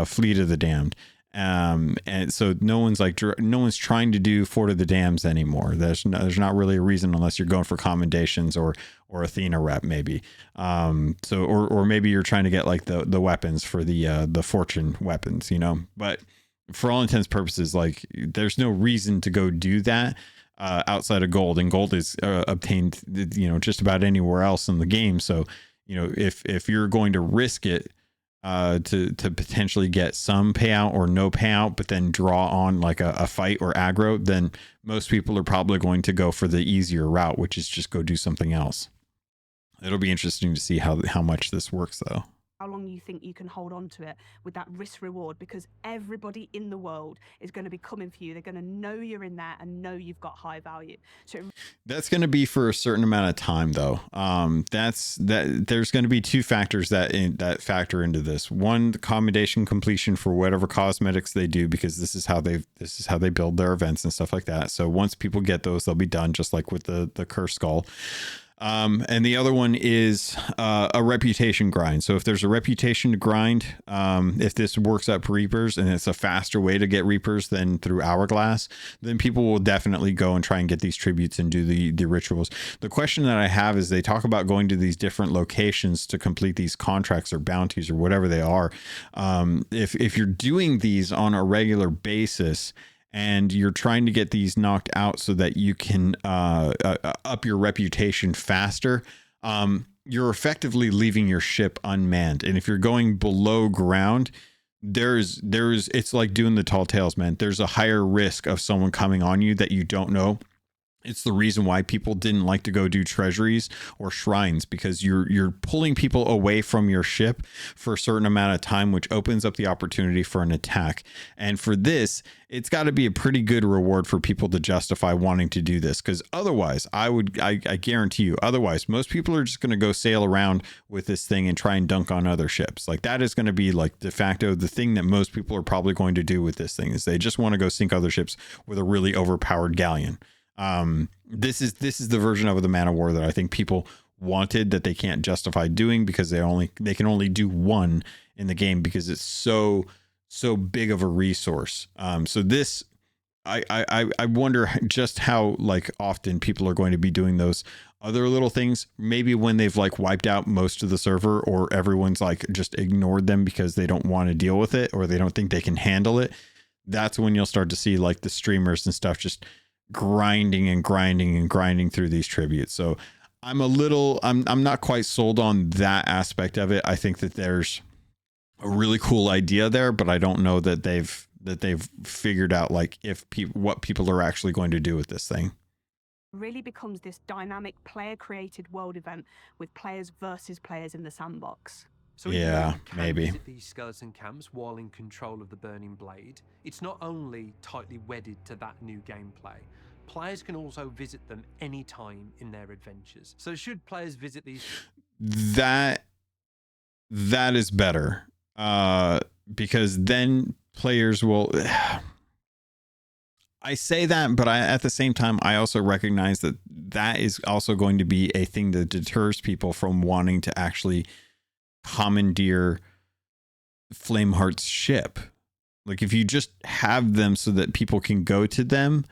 Fleet of the Damned. And so no one's trying to do Fort of the Dams anymore. There's not really a reason unless you're going for commendations or Athena rep maybe. Or maybe you're trying to get like the weapons for the Fortune weapons, you know, but for all intents and purposes, like there's no reason to go do that outside of gold, and gold is obtained, you know, just about anywhere else in the game. So, you know, if you're going to risk it, to potentially get some payout or no payout, but then draw on like a fight or aggro, then most people are probably going to go for the easier route, which is just go do something else. It'll be interesting to see how much this works though. How long you think you can hold on to it with that risk reward, because everybody in the world is going to be coming for you. They're going to know you're in there and know you've got high value. So that's going to be for a certain amount of time though. There's going to be two factors that factor into this. One, the commendation completion for whatever cosmetics they do, because this is how they build their events and stuff like that. So once people get those, they'll be done, just like with the Curse Skull. And the other one is a reputation grind. So if there's a reputation to grind, if this works up Reapers and it's a faster way to get Reapers than through Hourglass, then people will definitely go and try and get these tributes and do the rituals. The question that I have is, they talk about going to these different locations to complete these contracts or bounties or whatever they are. If you're doing these on a regular basis, and you're trying to get these knocked out so that you can up your reputation faster, you're effectively leaving your ship unmanned. And if you're going below ground, it's like doing the tall tales, man. There's a higher risk of someone coming on you that you don't know. It's the reason why people didn't like to go do treasuries or shrines, because you're pulling people away from your ship for a certain amount of time, which opens up the opportunity for an attack. And for this, it's got to be a pretty good reward for people to justify wanting to do this, because otherwise, I guarantee you, otherwise, most people are just going to go sail around with this thing and try and dunk on other ships. Like that is going to be like de facto the thing that most people are probably going to do with this thing, is they just want to go sink other ships with a really overpowered galleon. This is the version of the Man of War that I think people wanted, that they can't justify doing, because they can only do one in the game because it's so big of a resource. So this, I wonder just how like often people are going to be doing those other little things. Maybe when they've like wiped out most of the server, or everyone's like just ignored them because they don't want to deal with it, or they don't think they can handle it. That's when you'll start to see like the streamers and stuff just grinding through these tributes. So I'm not quite sold on that aspect of it. I think that there's a really cool idea there, but I don't know that they've figured out like what people are actually going to do with this thing. Really becomes this dynamic player created world event with players versus players in the sandbox. So yeah, maybe visit these skeleton camps while in control of the Burning Blade. It's not only tightly wedded to that new gameplay. Players can also visit them anytime in their adventures. So should players visit these? That is better, because then players will. I say that, but at the same time, I also recognize that is also going to be a thing that deters people from wanting to actually commandeer Flameheart's ship. Like if you just have them so that people can go to them,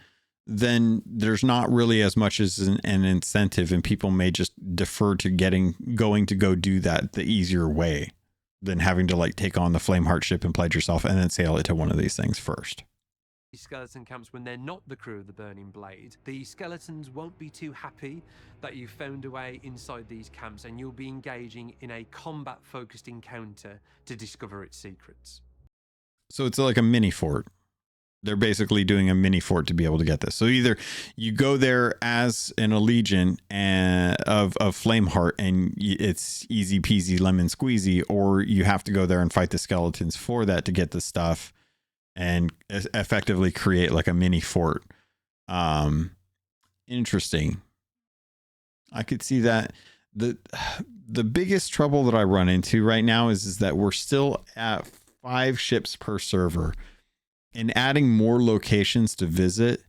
then there's not really as much as an incentive, and people may just defer to going to go do that the easier way than having to like take on the Flameheart ship and pledge yourself and then sail it to one of these things first. Skeleton camps, when they're not the crew of the Burning Blade, the skeletons won't be too happy that you found a way inside these camps, and you'll be engaging in a combat focused encounter to discover its secrets. So it's like a mini fort. They're basically doing a mini fort to be able to get this. So either you go there as an Allegiant of Flameheart and it's easy peasy lemon squeezy, or you have to go there and fight the skeletons for that to get the stuff and effectively create like a mini fort. Interesting. I could see that. The biggest trouble that I run into right now is that we're still at 5 ships per server. And adding more locations to visit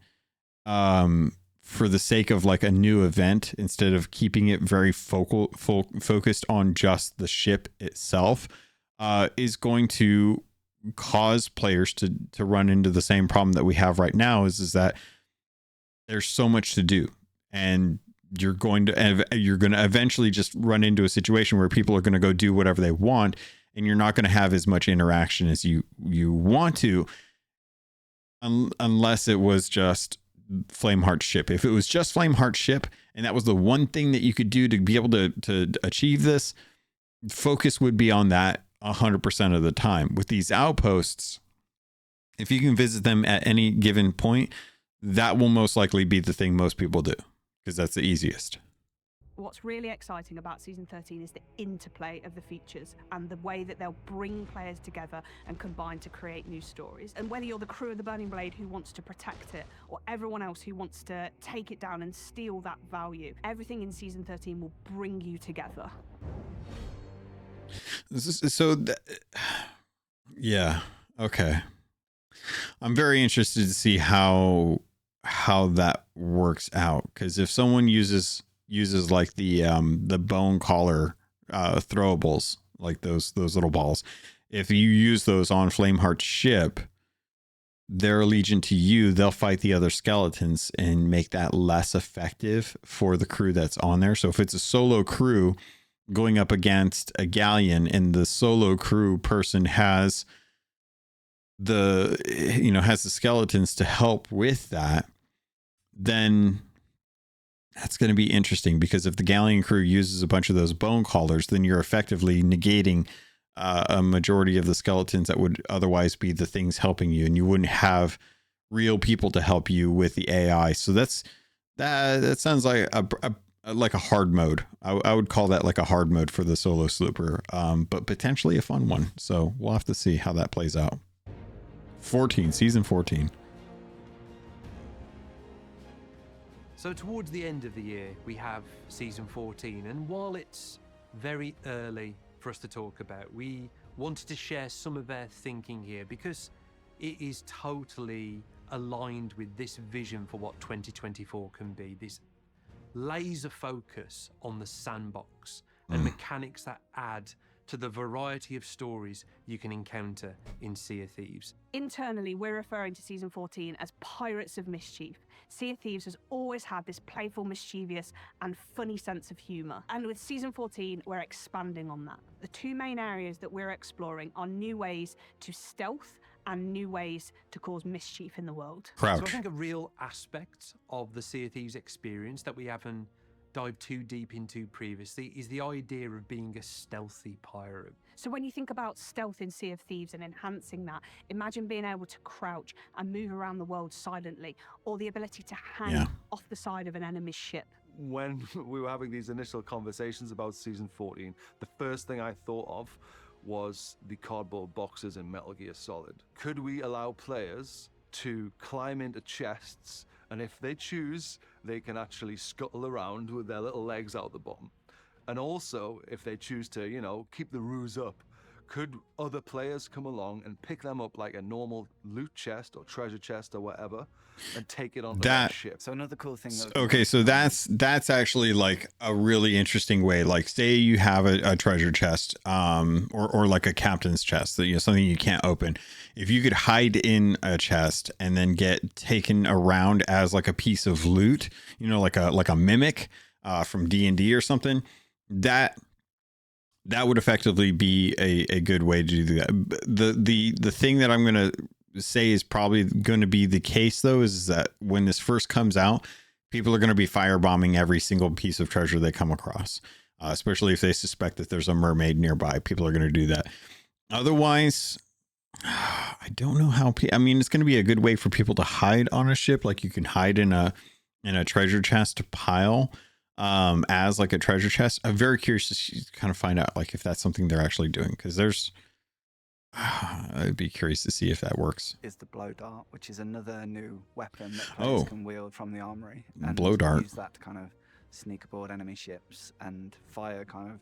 for the sake of like a new event, instead of keeping it very focused on just the ship itself, is going to cause players to run into the same problem that we have right now, is that there's so much to do, and you're going to eventually just run into a situation where people are going to go do whatever they want, and you're not going to have as much interaction as you want to. Unless it was just Flameheart's ship. If it was just Flameheart's ship and that was the one thing that you could do to be able to achieve this, focus would be on that 100% of the time. With these outposts, if you can visit them at any given point, that will most likely be the thing most people do, because that's the easiest. What's really exciting about Season 13 is the interplay of the features and the way that they'll bring players together and combine to create new stories. And whether you're the crew of the Burning Blade who wants to protect it, or everyone else who wants to take it down and steal that value, everything in Season 13 will bring you together. Yeah, okay. I'm very interested to see how that works out, because if someone uses like the bone collar throwables, like those little balls, if you use those on Flameheart's ship, they're allegiant to you, they'll fight the other skeletons and make that less effective for the crew that's on there. So if it's a solo crew going up against a galleon and the solo crew person has the skeletons to help with that, then that's going to be interesting, because if the galleon crew uses a bunch of those bone collars, then you're effectively negating a majority of the skeletons that would otherwise be the things helping you, and you wouldn't have real people to help you with the AI. So that sounds like a hard mode. I would call that like a hard mode for the solo slooper, but potentially a fun one. So we'll have to see how that plays out. Season 14. So towards the end of the year, we have Season 14, and while it's very early for us to talk about, we wanted to share some of our thinking here, because it is totally aligned with this vision for what 2024 can be, this laser focus on the sandbox and mechanics that add to the variety of stories you can encounter in Sea of Thieves. Internally, we're referring to Season 14 as Pirates of Mischief. Sea of Thieves has always had this playful, mischievous, and funny sense of humour. And with Season 14, we're expanding on that. The 2 main areas that we're exploring are new ways to stealth and new ways to cause mischief in the world. Crouch. So I think a real aspect of the Sea of Thieves experience that we haven't dived too deep into previously is the idea of being a stealthy pirate. So when you think about stealth in Sea of Thieves and enhancing that, imagine being able to crouch and move around the world silently, or the ability to hang off the side of an enemy's ship. When we were having these initial conversations about Season 14, the first thing I thought of was the cardboard boxes in Metal Gear Solid. Could we allow players to climb into chests, and if they choose, they can actually scuttle around with their little legs out the bottom? And also, if they choose to, keep the ruse up, Could other players come along and pick them up like a normal loot chest or treasure chest or whatever and take it onto their ship? So another cool thing. Okay, so that's actually like a really interesting way. Like, say you have a treasure chest, or like a captain's chest, that, you know, something you can't open. If you could hide in a chest and then get taken around as like a piece of loot, you know, like a mimic from D&D or something, that would effectively be a good way to do that. The thing that I'm going to say is probably going to be the case, though, is that when this first comes out, people are going to be firebombing every single piece of treasure they come across, especially if they suspect that there's a mermaid nearby. People are going to do that. Otherwise, I don't know how. I mean, it's going to be a good way for people to hide on a ship. Like, you can hide in a treasure chest pile, as like a treasure chest. I'm very curious to kind of find out like if that's something they're actually doing, because I'd be curious to see if that works. Is the blow dart, which is another new weapon that players can wield from the armory. And blow dart. Use that to kind of sneak aboard enemy ships and fire kind of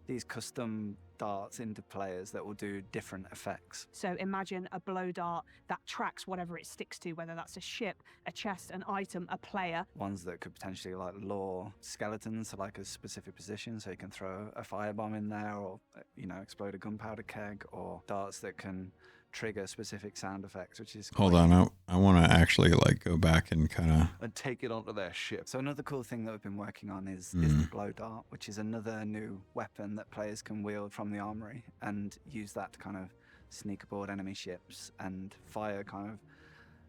these custom darts into players that will do different effects. So imagine a blow dart that tracks whatever it sticks to, whether that's a ship, a chest, an item, a player. Ones that could potentially like lure skeletons to like a specific position, so you can throw a firebomb in there, or, you know, explode a gunpowder keg, or darts that can trigger specific sound effects, which is hold on, I want to actually like go back and kind of and take it onto their ship. So another cool thing that we've been working on is the blow dart, which is another new weapon that players can wield from the armory and use that to kind of sneak aboard enemy ships and fire kind of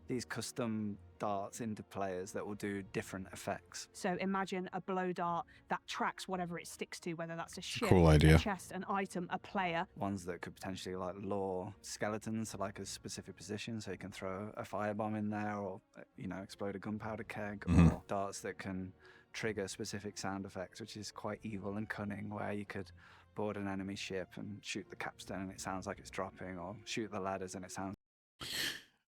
these custom darts into players that will do different effects. So imagine a blow dart that tracks whatever it sticks to, whether that's a ship, cool idea. a chest, an item, a player. Ones that could potentially like lure skeletons to like a specific position, so you can throw a firebomb in there, or, you know, explode a gunpowder keg, or darts that can trigger specific sound effects, which is quite evil and cunning, where you could board an enemy ship and shoot the capstan and it sounds like it's dropping, or shoot the ladders and it sounds.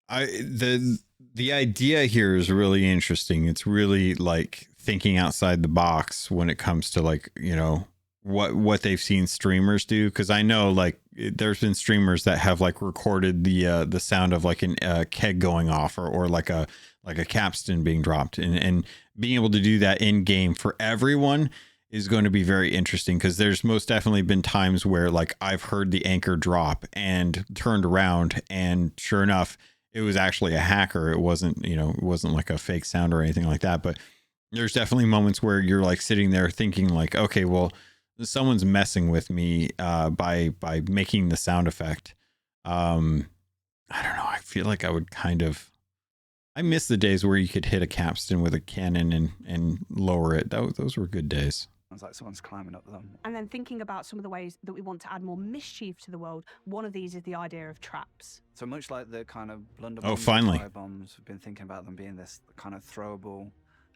The idea here is really interesting. It's really like thinking outside the box when it comes to like, you know, what they've seen streamers do. Cause I know like there's been streamers that have like recorded the sound of like a keg going off, or like a capstan being dropped, and being able to do that in game for everyone is going to be very interesting, because there's most definitely been times where like I've heard the anchor drop and turned around, and sure enough, it was actually a hacker. It wasn't, you know, it wasn't like a fake sound or anything like that. But there's definitely moments where you're like sitting there thinking like, okay, well, someone's messing with me by making the sound effect. I don't know. I feel like I would I miss the days where you could hit a capstan with a cannon and lower it. Those were good days. Sounds like someone's climbing up them. And then thinking about some of the ways that we want to add more mischief to the world, one of these is the idea of traps. So much like the kind of blunderbombs, finally, fire bombs, we've been thinking about them being this kind of throwable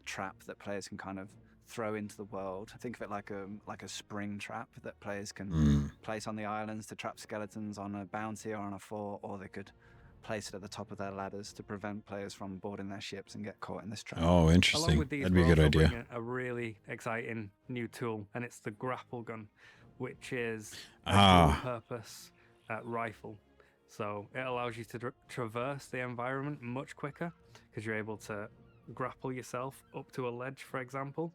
trap that players can kind of throw into the world. Think of it like a spring trap that players can place on the islands to trap skeletons on a bounty or on a fort, or they could place it at the top of their ladders to prevent players from boarding their ships and get caught in this trap. Oh, interesting. Along with these, that'd be a good idea. A really exciting new tool, and it's the grapple gun, which is a dual-purpose rifle. So it allows you to traverse the environment much quicker, because you're able to grapple yourself up to a ledge, for example.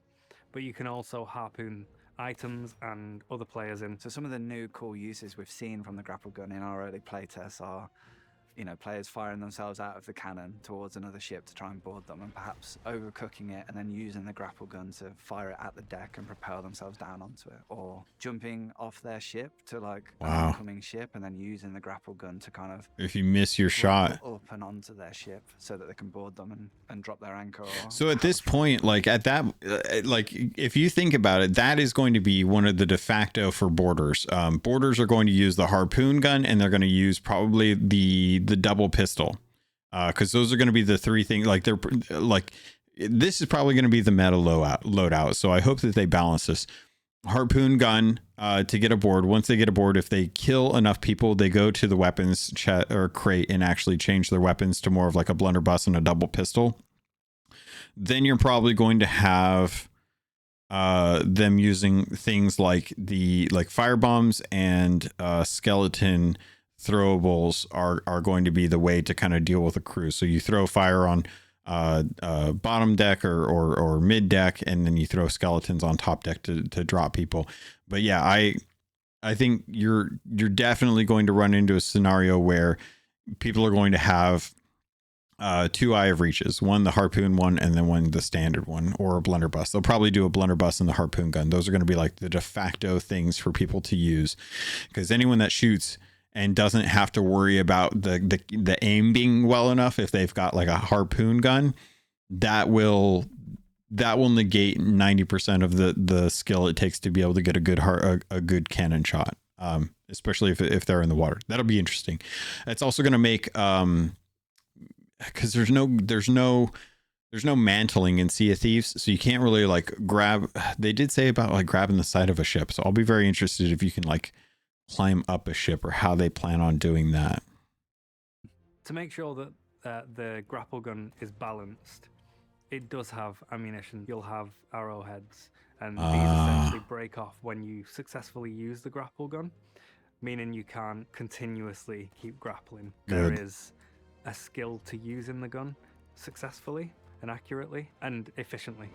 But you can also harpoon items and other players in. So some of the new cool uses we've seen from the grapple gun in our early playtests are, you know, players firing themselves out of the cannon towards another ship to try and board them, and perhaps overcooking it and then using the grapple gun to fire it at the deck and propel themselves down onto it, or jumping off their ship to like an incoming ship and then using the grapple gun to kind of, if you miss your shot, up and onto their ship so that they can board them and drop their anchor. So at this point, like at that, like if you think about it, that is going to be one of the de facto for boarders. Boarders are going to use the harpoon gun, and they're going to use probably the double pistol, because those are going to be the three things. Like they're like, this is probably going to be the meta loadout. So I hope that they balance this. Harpoon gun to get aboard. Once they get aboard, if they kill enough people, they go to the weapons or crate and actually change their weapons to more of like a blunderbuss and a double pistol. Then you're probably going to have them using things like fire bombs and skeleton throwables are going to be the way to kind of deal with a crew. So you throw fire on bottom deck or mid deck, and then you throw skeletons on top deck to drop people. But yeah, I think you're definitely going to run into a scenario where people are going to have 2 Eye of Reaches, one the harpoon one, and then one the standard one, or a blunderbuss. They'll probably do a blunderbuss and the harpoon gun. Those are going to be like the de facto things for people to use, because anyone that shoots and doesn't have to worry about the aim being well enough, if they've got like a harpoon gun, that will negate 90% of the skill it takes to be able to get a good cannon shot, especially if they're in the water. That'll be interesting. It's also going to make because there's no mantling in Sea of Thieves, so you can't really like grab. They did say about like grabbing the side of a ship, so I'll be very interested if you can like climb up a ship, or how they plan on doing that. To make sure that the grapple gun is balanced, it does have ammunition. You'll have arrowheads, and these essentially break off when you successfully use the grapple gun, meaning you can't continuously keep grappling. Good. There is a skill to using the gun successfully and accurately and efficiently.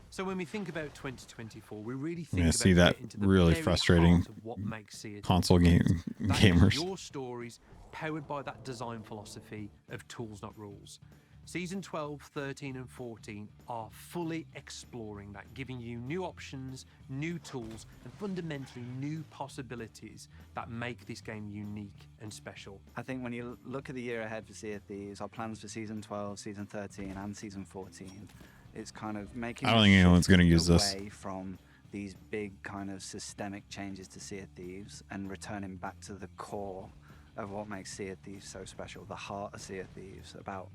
So when we think about 2024, we really think Yeah, about see that getting to the really very frustrating heart of what makes Sea of Thieves console great. That is gamers. Your stories powered by that design philosophy of tools, not rules. Season 12, 13, and 14 are fully exploring that, giving you new options, new tools, and fundamentally new possibilities that make this game unique and special. I think when you look at the year ahead for Sea of Thieves, our plans for Season 12, Season 13, and Season 14, it's kind of making I don't think anyone's going to use this. away from these big kind of systemic changes to Sea of Thieves and returning back to the core of what makes Sea of Thieves so special, the heart of Sea of Thieves, about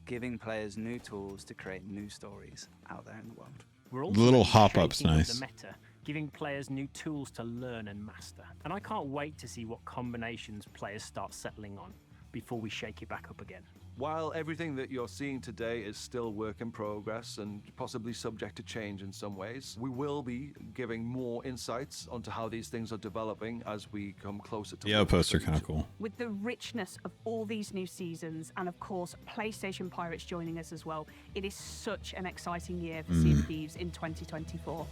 giving players new tools to create new stories out there in the world. We're also Little hop-up's shaping up nice. the meta, giving players new tools to learn and master. And I can't wait to see what combinations players start settling on before we shake it back up again. While everything that you're seeing today is still work in progress and possibly subject to change in some ways, we will be giving more insights onto how these things are developing as we come closer to The outposts are kind of cool. With the richness of all these new seasons, and of course PlayStation Pirates joining us as well, it is such an exciting year for Sea of Thieves in 2024.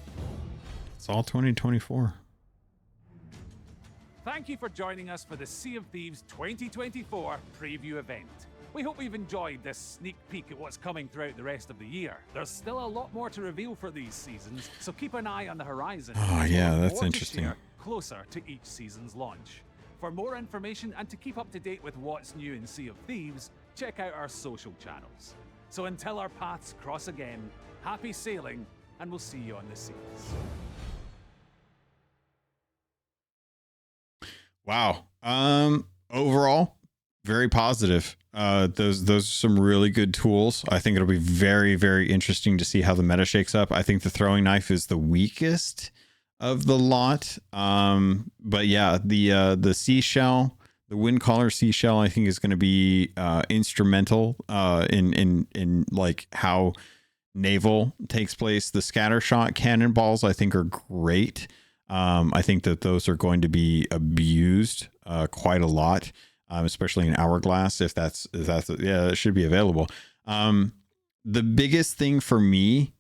It's all 2024. Thank you for joining us for the Sea of Thieves 2024 preview event. We hope you've enjoyed this sneak peek at what's coming throughout the rest of the year. There's still a lot more to reveal for these seasons, so keep an eye on the horizon. Oh, yeah, that's More to interesting. share closer to each season's launch. For more information and to keep up to date with what's new in Sea of Thieves, check out our social channels. So until our paths cross again, happy sailing, and we'll see you on the seas. Wow. Overall, very positive. Those are some really good tools. I think it'll be very, very interesting to see how the meta shakes up. I think the throwing knife is the weakest of the lot. But yeah, the seashell, the wind collar seashell, I think is going to be instrumental in like how naval takes place. The scatter shot cannonballs, I think, are great. I think that those are going to be abused quite a lot, especially in Hourglass. If that's yeah, it should be available. The biggest thing for me,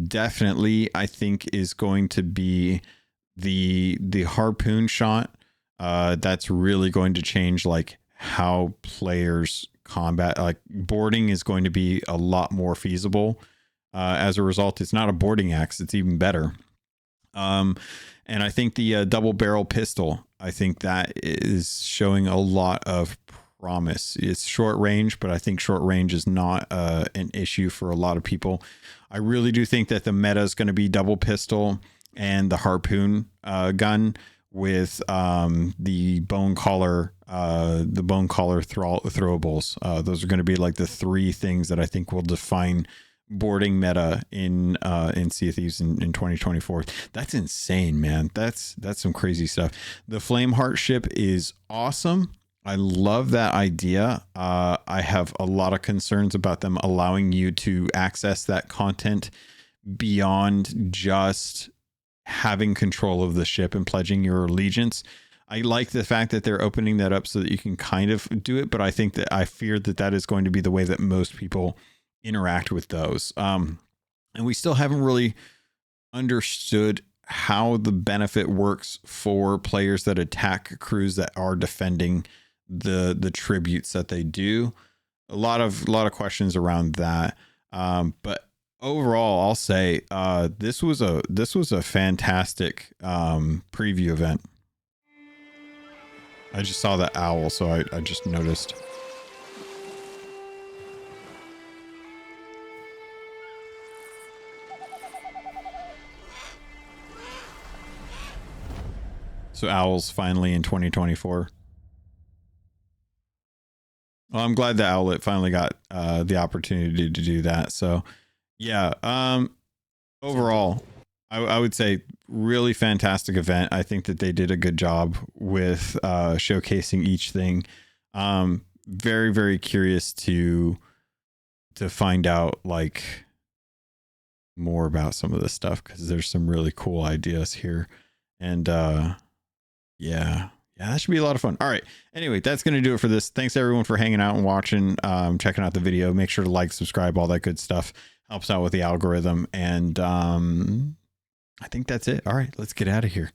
definitely, I think, is going to be the harpoon shot. That's really going to change like how players combat. Like boarding is going to be a lot more feasible. As a result, it's not a boarding axe; it's even better. And I think the double barrel pistol, I think that is showing a lot of promise. It's short range, but I think short range is not an issue for a lot of people. I really do think that the meta is going to be double pistol and the harpoon gun with the bone collar throwables. Those are going to be like the three things that I think will define boarding meta in Sea of Thieves in 2024. That's insane, man. That's some crazy stuff. The Flameheart ship is awesome. I love that idea. I have a lot of concerns about them allowing you to access that content beyond just having control of the ship and pledging your allegiance. I like the fact that they're opening that up so that you can kind of do it, but I fear that is going to be the way that most people interact with those. And we still haven't really understood how the benefit works for players that attack crews that are defending the tributes that they do. A lot of questions around that. But overall, I'll say this was a fantastic preview event. I just saw that owl, so I just noticed. So owls finally in 2024. Well, I'm glad the Owlet finally got the opportunity to do that. So yeah, overall, I would say really fantastic event. I think that they did a good job with showcasing each thing. Very, very curious to find out like more about some of this stuff, because there's some really cool ideas here. And yeah, that should be a lot of fun. All right. Anyway, that's going to do it for this. Thanks everyone for hanging out and watching, checking out the video. Make sure to like, subscribe, all that good stuff. Helps out with the algorithm. And I think that's it. All right, let's get out of here.